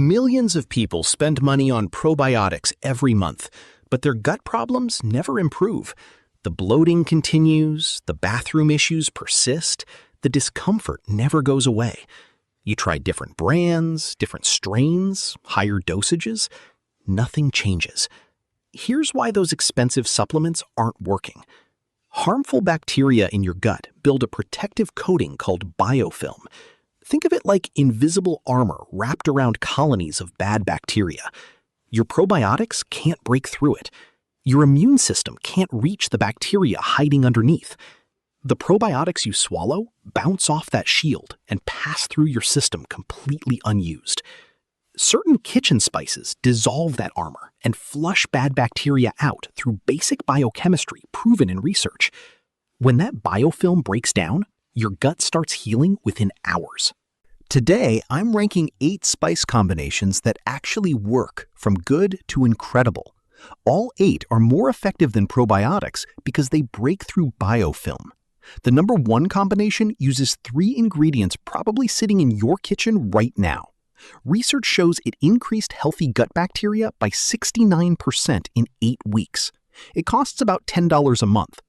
Millions of people spend money on probiotics every month, but their gut problems never improve. The bloating continues, the bathroom issues persist, the discomfort never goes away. You try different brands, different strains, higher dosages, nothing changes. Here's why those expensive supplements aren't working. Harmful bacteria in your gut build a protective coating called biofilm. Think of it like invisible armor wrapped around colonies of bad bacteria. Your probiotics can't break through it. Your immune system can't reach the bacteria hiding underneath. The probiotics you swallow bounce off that shield and pass through your system completely unused. Certain kitchen spices dissolve that armor and flush bad bacteria out through basic biochemistry proven in research. When that biofilm breaks down, your gut starts healing within hours. Today, I'm ranking 8 spice combinations that actually work from good to incredible. All 8 are more effective than probiotics because they break through biofilm. The number 1 combination uses 3 ingredients probably sitting in your kitchen right now. Research shows it increased healthy gut bacteria by 69% in 8 weeks. It costs about $10 a month.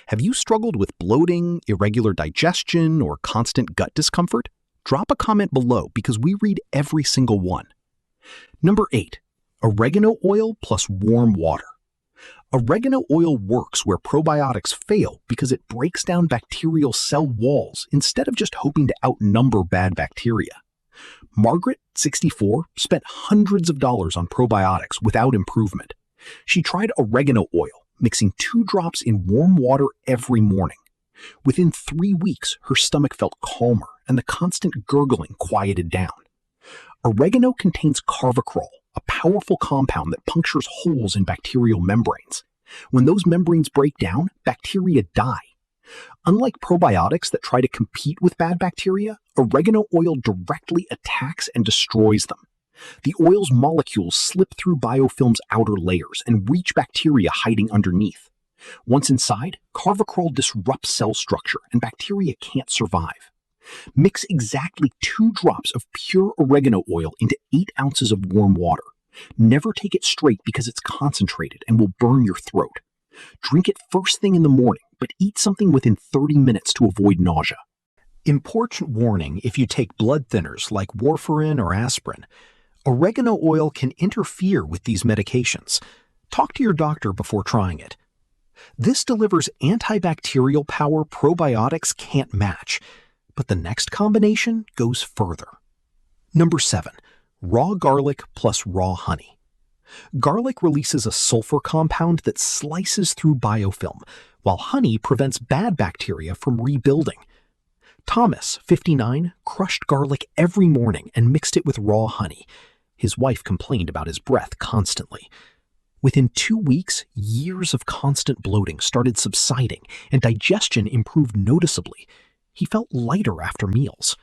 Have you struggled with bloating, irregular digestion, or constant gut discomfort? Drop a comment below because we read every single one. Number 8, oregano oil plus warm water. Oregano oil works where probiotics fail because it breaks down bacterial cell walls instead of just hoping to outnumber bad bacteria. Margaret, 64, spent hundreds of dollars on probiotics without improvement. She tried oregano oil, mixing 2 drops in warm water every morning. Within 3 weeks, her stomach felt calmer and the constant gurgling quieted down. Oregano contains carvacrol, a powerful compound that punctures holes in bacterial membranes. When those membranes break down, bacteria die. Unlike probiotics that try to compete with bad bacteria, oregano oil directly attacks and destroys them. The oil's molecules slip through biofilm's outer layers and reach bacteria hiding underneath. Once inside, carvacrol disrupts cell structure and bacteria can't survive. Mix exactly 2 drops of pure oregano oil into 8 ounces of warm water. Never take it straight because it's concentrated and will burn your throat. Drink it first thing in the morning, but eat something within 30 minutes to avoid nausea. Important warning if you take blood thinners like warfarin or aspirin. Oregano oil can interfere with these medications. Talk to your doctor before trying it. This delivers antibacterial power probiotics can't match, but the next combination goes further. Number 7, raw garlic plus raw honey. Garlic releases a sulfur compound that slices through biofilm, while honey prevents bad bacteria from rebuilding. Thomas, 59, crushed garlic every morning and mixed it with raw honey. His wife complained about his breath constantly. Within 2 weeks, years of constant bloating started subsiding and digestion improved noticeably. He felt lighter after meals.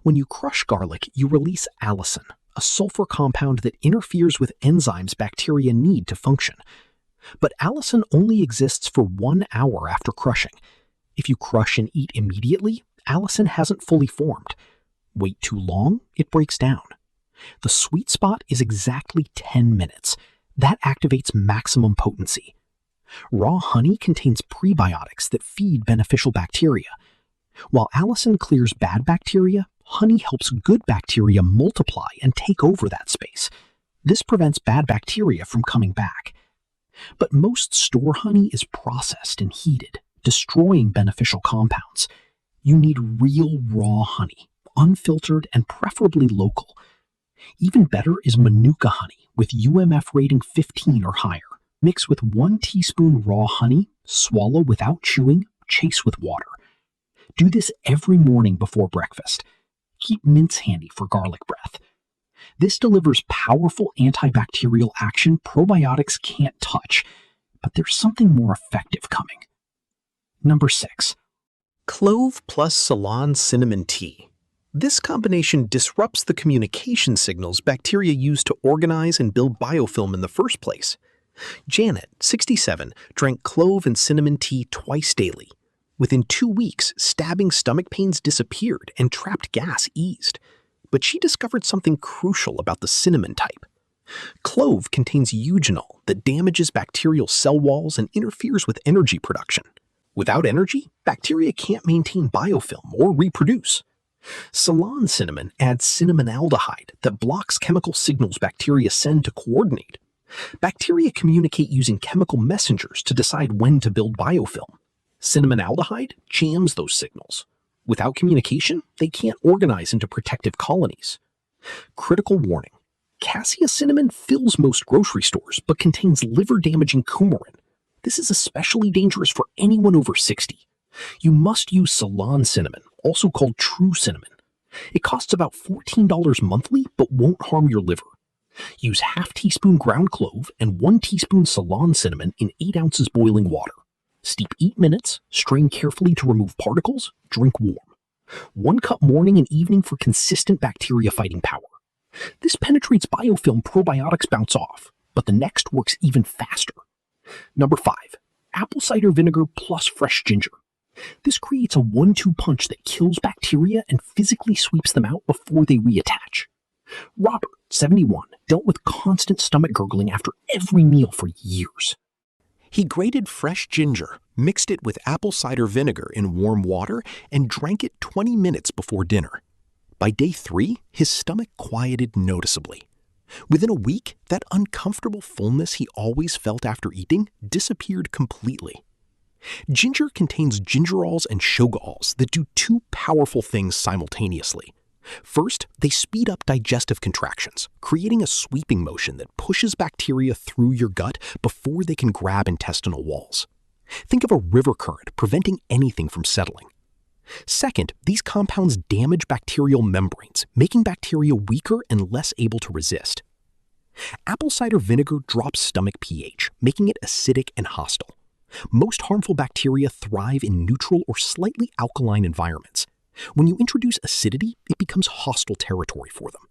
When you crush garlic, you release allicin, a sulfur compound that interferes with enzymes bacteria need to function. But allicin only exists for 1 hour after crushing. If you crush and eat immediately, allicin hasn't fully formed. Wait too long, it breaks down. The sweet spot is exactly 10 minutes. That activates maximum potency. Raw honey contains prebiotics that feed beneficial bacteria. While allicin clears bad bacteria, honey helps good bacteria multiply and take over that space. This prevents bad bacteria from coming back. But most store honey is processed and heated, destroying beneficial compounds. You need real raw honey, unfiltered and preferably local. Even better is Manuka honey with UMF rating 15 or higher. Mix with 1 teaspoon raw honey, swallow without chewing, chase with water. Do this every morning before breakfast. Keep mints handy for garlic breath. This delivers powerful antibacterial action probiotics can't touch, but there's something more effective coming. Number 6. Clove plus Ceylon cinnamon tea. This combination disrupts the communication signals bacteria use to organize and build biofilm in the first place. Janet, 67, drank clove and cinnamon tea twice daily. Within 2 weeks, stabbing stomach pains disappeared and trapped gas eased. but she discovered something crucial about the cinnamon type. Clove contains eugenol that damages bacterial cell walls and interferes with energy production. Without energy, bacteria can't maintain biofilm or reproduce. Ceylon cinnamon adds cinnamonaldehyde that blocks chemical signals bacteria send to coordinate. Bacteria communicate using chemical messengers to decide when to build biofilm. Cinnamonaldehyde jams those signals. Without communication, they can't organize into protective colonies. Critical warning. Cassia cinnamon fills most grocery stores but contains liver-damaging coumarin. This is especially dangerous for anyone over 60. You must use Ceylon cinnamon, also called true cinnamon. It costs about $14 monthly but won't harm your liver. Use ½ teaspoon ground clove and 1 teaspoon Ceylon cinnamon in 8 ounces boiling water. Steep 8 minutes, strain carefully to remove particles, drink warm. 1 cup morning and evening for consistent bacteria-fighting power. This penetrates biofilm probiotics bounce off, but the next works even faster. Number 5. Apple cider vinegar plus fresh ginger. This creates a 1-2 punch that kills bacteria and physically sweeps them out before they reattach. Robert, 71, dealt with constant stomach gurgling after every meal for years. He grated fresh ginger, mixed it with apple cider vinegar in warm water, and drank it 20 minutes before dinner. By day 3, his stomach quieted noticeably. Within a week, that uncomfortable fullness he always felt after eating disappeared completely. Ginger contains gingerols and shogaols that do 2 powerful things simultaneously. First, they speed up digestive contractions, creating a sweeping motion that pushes bacteria through your gut before they can grab intestinal walls. Think of a river current preventing anything from settling. Second, these compounds damage bacterial membranes, making bacteria weaker and less able to resist. Apple cider vinegar drops stomach pH, making it acidic and hostile. Most harmful bacteria thrive in neutral or slightly alkaline environments. When you introduce acidity, it becomes hostile territory for them.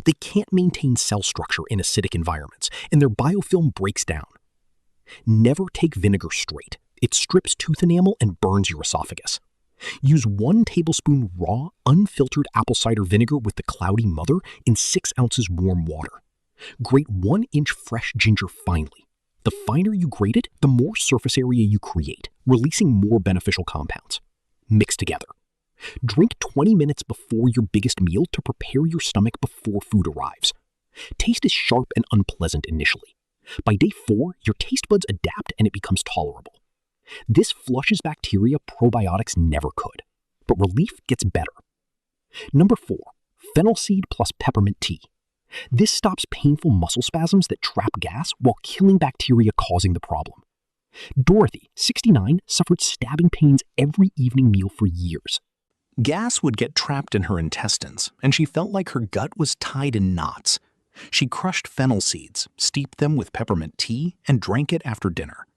They can't maintain cell structure in acidic environments, and their biofilm breaks down. Never take vinegar straight. It strips tooth enamel and burns your esophagus. Use 1 tablespoon raw, unfiltered apple cider vinegar with the cloudy mother in 6 ounces warm water. Grate 1 inch fresh ginger finely. The finer you grate it, the more surface area you create, releasing more beneficial compounds. Mix together. Drink 20 minutes before your biggest meal to prepare your stomach before food arrives. Taste is sharp and unpleasant initially. By day 4, your taste buds adapt and it becomes tolerable. This flushes bacteria probiotics never could, but relief gets better. Number 4, fennel seed plus peppermint tea. This stops painful muscle spasms that trap gas while killing bacteria causing the problem. Dorothy, 69, suffered stabbing pains every evening meal for years. Gas would get trapped in her intestines, and she felt like her gut was tied in knots. She crushed fennel seeds, steeped them with peppermint tea, and drank it after dinner.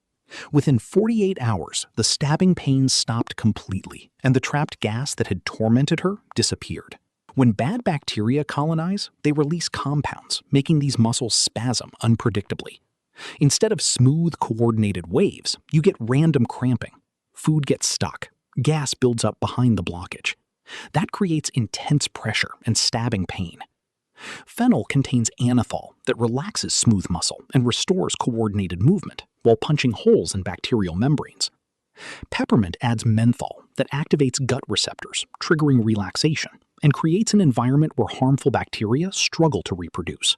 Within 48 hours, the stabbing pains stopped completely, and the trapped gas that had tormented her disappeared. When bad bacteria colonize, they release compounds, making these muscles spasm unpredictably. Instead of smooth, coordinated waves, you get random cramping. Food gets stuck. Gas builds up behind the blockage. That creates intense pressure and stabbing pain. Fennel contains anethol that relaxes smooth muscle and restores coordinated movement while punching holes in bacterial membranes. Peppermint adds menthol that activates gut receptors, triggering relaxation, and creates an environment where harmful bacteria struggle to reproduce.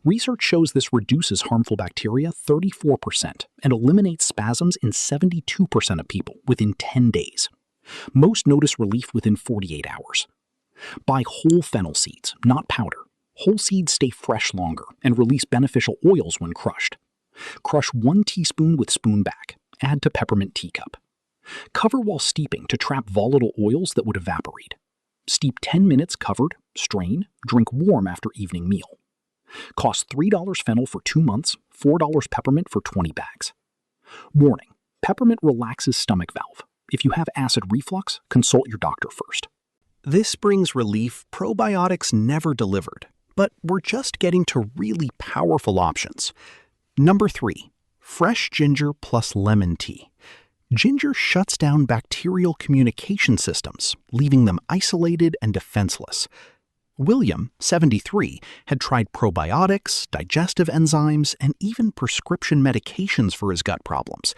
Research shows this reduces harmful bacteria 34% and eliminates spasms in 72% of people within 10 days. Most notice relief within 48 hours. Buy whole fennel seeds, not powder. Whole seeds stay fresh longer and release beneficial oils when crushed. Crush 1 teaspoon with spoon back. Add to peppermint teacup. Cover while steeping to trap volatile oils that would evaporate. Steep 10 minutes covered, strain, drink warm after evening meal. Cost $3 fennel for 2 months, $4 peppermint for 20 bags. Warning: peppermint relaxes stomach valve. If you have acid reflux, consult your doctor first. This brings relief probiotics never delivered, but we're just getting to really powerful options. Number 3, fresh ginger plus lemon tea. Ginger shuts down bacterial communication systems, leaving them isolated and defenseless. William, 73, had tried probiotics, digestive enzymes, and even prescription medications for his gut problems.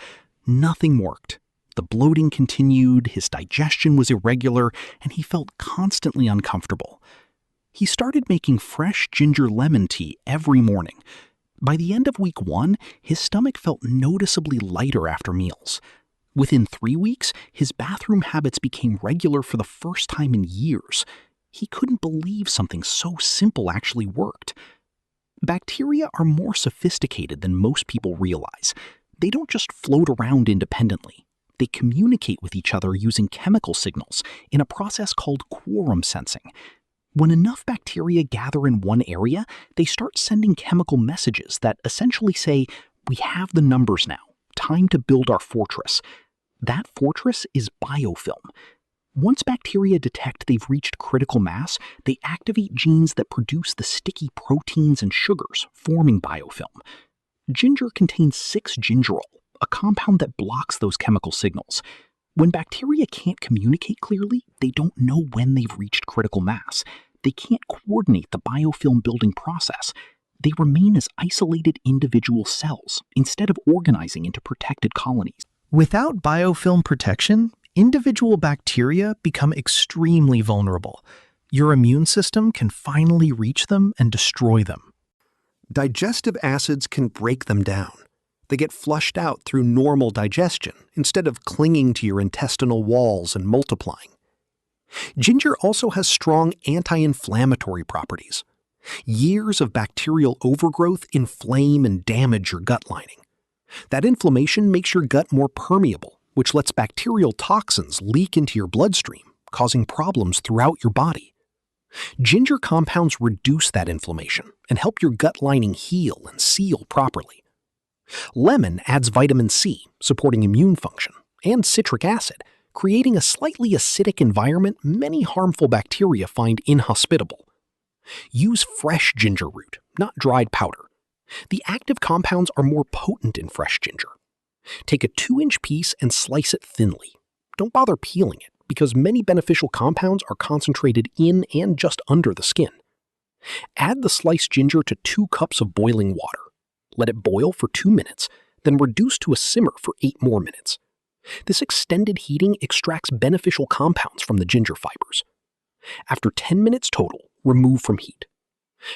Nothing worked. The bloating continued, his digestion was irregular, and he felt constantly uncomfortable. He started making fresh ginger lemon tea every morning. By the end of week 1, his stomach felt noticeably lighter after meals. Within 3 weeks, his bathroom habits became regular for the first time in years. He couldn't believe something so simple actually worked. Bacteria are more sophisticated than most people realize. They don't just float around independently. They communicate with each other using chemical signals in a process called quorum sensing. When enough bacteria gather in one area, they start sending chemical messages that essentially say, "We have the numbers now. Time to build our fortress." That fortress is biofilm. Once bacteria detect they've reached critical mass, they activate genes that produce the sticky proteins and sugars, forming biofilm. Ginger contains 6-gingerol, a compound that blocks those chemical signals. When bacteria can't communicate clearly, they don't know when they've reached critical mass. They can't coordinate the biofilm building process. They remain as isolated individual cells instead of organizing into protected colonies. Without biofilm protection, individual bacteria become extremely vulnerable. Your immune system can finally reach them and destroy them. Digestive acids can break them down. They get flushed out through normal digestion instead of clinging to your intestinal walls and multiplying. Ginger also has strong anti-inflammatory properties. Years of bacterial overgrowth inflame and damage your gut lining. That inflammation makes your gut more permeable, which lets bacterial toxins leak into your bloodstream, causing problems throughout your body. Ginger compounds reduce that inflammation and help your gut lining heal and seal properly. Lemon adds vitamin C, supporting immune function, and citric acid, creating a slightly acidic environment many harmful bacteria find inhospitable. Use fresh ginger root, not dried powder. The active compounds are more potent in fresh ginger. Take a 2-inch piece and slice it thinly. Don't bother peeling it, because many beneficial compounds are concentrated in and just under the skin. Add the sliced ginger to 2 cups of boiling water. Let it boil for 2 minutes, then reduce to a simmer for 8 more minutes. This extended heating extracts beneficial compounds from the ginger fibers. After 10 minutes total, remove from heat.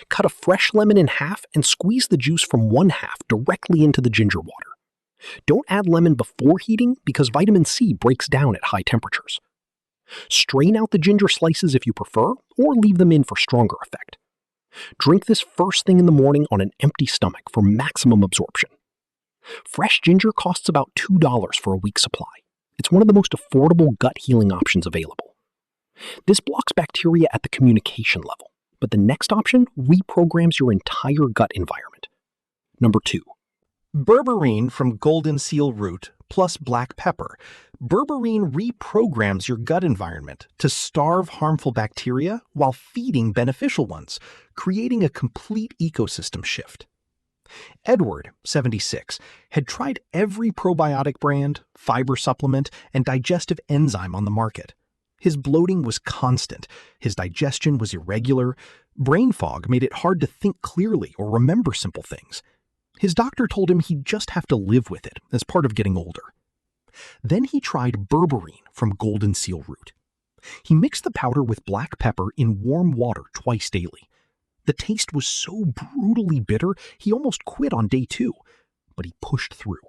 Cut a fresh lemon in half and squeeze the juice from 1/2 directly into the ginger water. Don't add lemon before heating because vitamin C breaks down at high temperatures. Strain out the ginger slices if you prefer, or leave them in for stronger effect. Drink this first thing in the morning on an empty stomach for maximum absorption. Fresh ginger costs about $2 for a week's supply. It's one of the most affordable gut healing options available. This blocks bacteria at the communication level, but the next option reprograms your entire gut environment. Number 2. Berberine from golden seal root plus black pepper. Berberine reprograms your gut environment to starve harmful bacteria while feeding beneficial ones, creating a complete ecosystem shift. Edward, 76, had tried every probiotic brand, fiber supplement, and digestive enzyme on the market. His bloating was constant, his digestion was irregular, brain fog made it hard to think clearly or remember simple things. His doctor told him he'd just have to live with it as part of getting older. Then he tried berberine from golden seal root. He mixed the powder with black pepper in warm water twice daily. The taste was so brutally bitter, he almost quit on day 2, but he pushed through.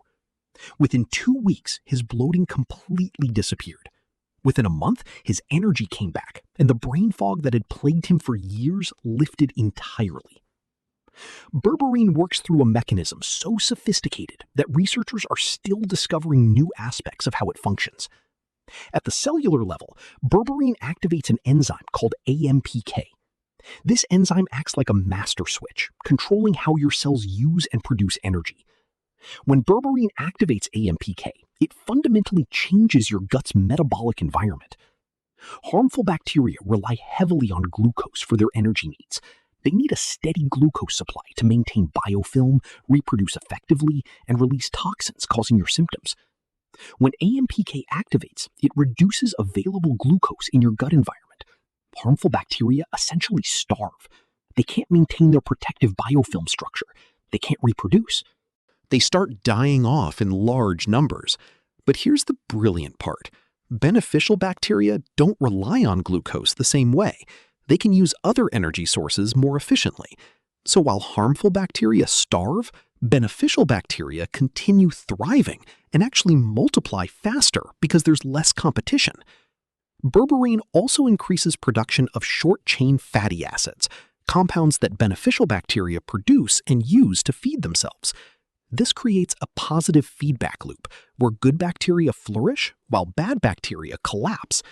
Within 2 weeks, his bloating completely disappeared. Within a month, his energy came back, and the brain fog that had plagued him for years lifted entirely. Berberine works through a mechanism so sophisticated that researchers are still discovering new aspects of how it functions. At the cellular level, berberine activates an enzyme called AMPK. This enzyme acts like a master switch, controlling how your cells use and produce energy. When berberine activates AMPK, it fundamentally changes your gut's metabolic environment. Harmful bacteria rely heavily on glucose for their energy needs. They need a steady glucose supply to maintain biofilm, reproduce effectively, and release toxins causing your symptoms. When AMPK activates, it reduces available glucose in your gut environment. harmful bacteria essentially starve. They can't maintain their protective biofilm structure. They can't reproduce. They start dying off in large numbers. But here's the brilliant part. Beneficial bacteria don't rely on glucose the same way. They can use other energy sources more efficiently. So while harmful bacteria starve, beneficial bacteria continue thriving and actually multiply faster because there's less competition. Berberine also increases production of short-chain fatty acids, compounds that beneficial bacteria produce and use to feed themselves. This creates a positive feedback loop where good bacteria flourish while bad bacteria collapse.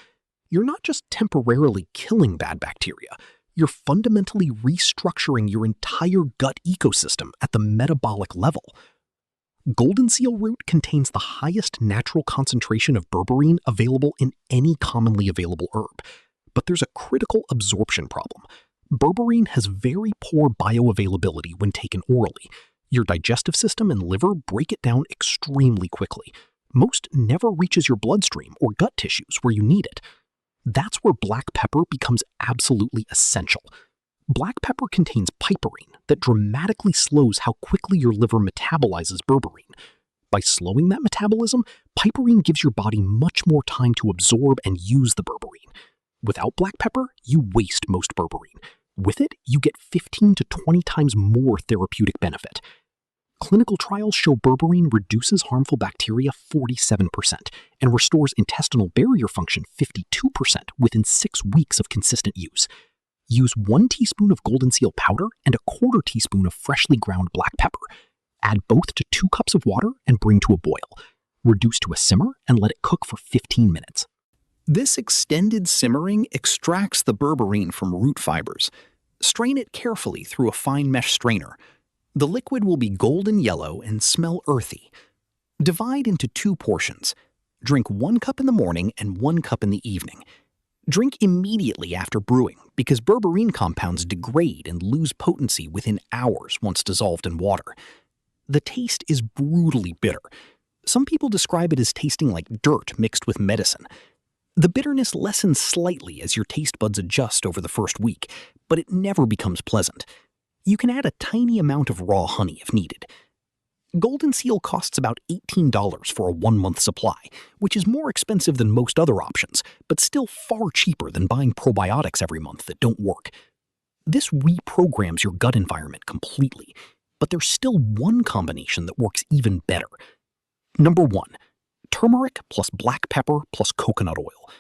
You're not just temporarily killing bad bacteria, you're fundamentally restructuring your entire gut ecosystem at the metabolic level. Golden seal root contains the highest natural concentration of berberine available in any commonly available herb. But there's a critical absorption problem. Berberine has very poor bioavailability when taken orally. Your digestive system and liver break it down extremely quickly. Most never reaches your bloodstream or gut tissues where you need it. That's where black pepper becomes absolutely essential. Black pepper contains piperine that dramatically slows how quickly your liver metabolizes berberine. By slowing that metabolism, piperine gives your body much more time to absorb and use the berberine. Without black pepper, you waste most berberine. With it, you get 15 to 20 times more therapeutic benefit. Clinical trials show berberine reduces harmful bacteria 47% and restores intestinal barrier function 52% within 6 weeks of consistent use. Use 1 teaspoon of golden seal powder and a 1/4 teaspoon of freshly ground black pepper. Add both to 2 cups of water and bring to a boil. Reduce to a simmer and let it cook for 15 minutes. This extended simmering extracts the berberine from root fibers. Strain it carefully through a fine mesh strainer. The liquid will be golden yellow and smell earthy. Divide into 2 portions. Drink 1 cup in the morning and 1 cup in the evening. Drink immediately after brewing because berberine compounds degrade and lose potency within hours once dissolved in water. The taste is brutally bitter. Some people describe it as tasting like dirt mixed with medicine. The bitterness lessens slightly as your taste buds adjust over the first week, but it never becomes pleasant. You can add a tiny amount of raw honey if needed. Golden seal costs about $18 for a 1-month supply, which is more expensive than most other options, but still far cheaper than buying probiotics every month that don't work. This reprograms your gut environment completely, but there's still one combination that works even better. Number 1. Turmeric plus black pepper plus coconut oil.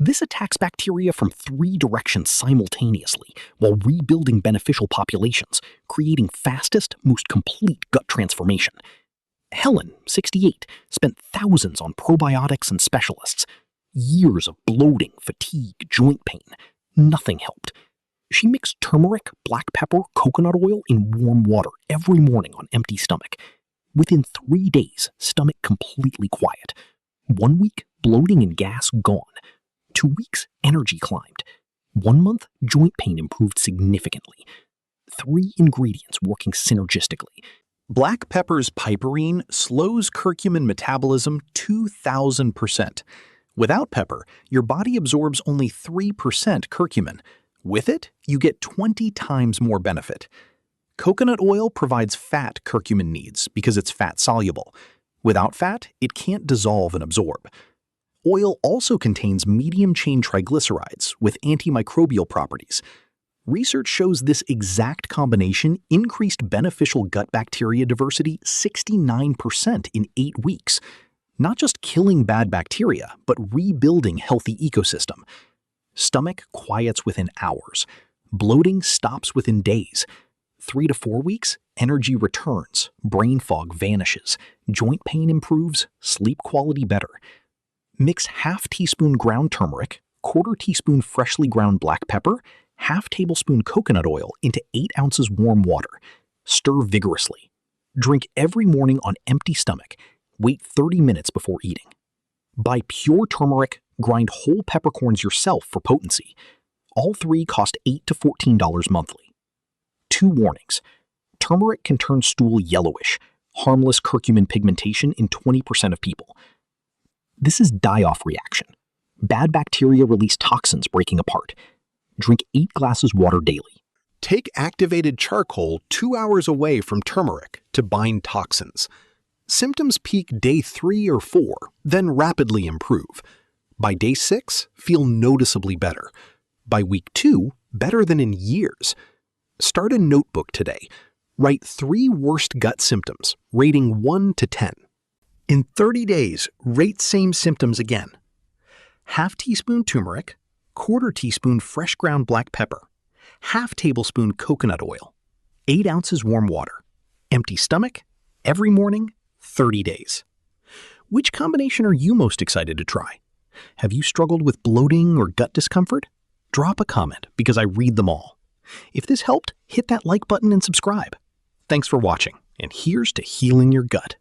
This attacks bacteria from 3 directions simultaneously while rebuilding beneficial populations, creating fastest, most complete gut transformation. Helen, 68, spent thousands on probiotics and specialists. Years of bloating, fatigue, joint pain. Nothing helped. She mixed turmeric, black pepper, coconut oil in warm water every morning on empty stomach. Within 3 days, stomach completely quiet. 1 week, bloating and gas gone. 2 weeks, energy climbed. 1 month, joint pain improved significantly. 3 ingredients working synergistically. Black pepper's piperine slows curcumin metabolism 2,000%. Without pepper, your body absorbs only 3% curcumin. With it, you get 20 times more benefit. Coconut oil provides fat curcumin needs because it's fat-soluble. Without fat, it can't dissolve and absorb. Oil also contains medium-chain triglycerides with antimicrobial properties. Research shows this exact combination increased beneficial gut bacteria diversity 69% in 8 weeks. Not just killing bad bacteria, but rebuilding healthy ecosystem. Stomach quiets within hours. Bloating stops within days. 3 to 4 weeks, energy returns, brain fog vanishes, joint pain improves, sleep quality better. Mix half teaspoon ground turmeric, 1/4 teaspoon freshly ground black pepper, half tablespoon coconut oil into 8 ounces warm water. Stir vigorously. Drink every morning on empty stomach. Wait 30 minutes before eating. Buy pure turmeric, grind whole peppercorns yourself for potency. All 3 cost $8 to $14 monthly. 2 warnings. Turmeric can turn stool yellowish, harmless curcumin pigmentation in 20% of people. This is die-off reaction. Bad bacteria release toxins breaking apart. Drink 8 glasses water daily. Take activated charcoal 2 hours away from turmeric to bind toxins. Symptoms peak day 3 or 4, then rapidly improve. By day 6, feel noticeably better. By week 2, better than in years. Start a notebook today. Write 3 worst gut symptoms, rating 1 to 10. In 30 days, rate same symptoms again. Half teaspoon turmeric, quarter teaspoon fresh ground black pepper, half tablespoon coconut oil, 8 ounces warm water, empty stomach, every morning, 30 days. Which combination are you most excited to try? Have you struggled with bloating or gut discomfort? Drop a comment because I read them all. If this helped, hit that like button and subscribe. Thanks for watching, and here's to healing your gut.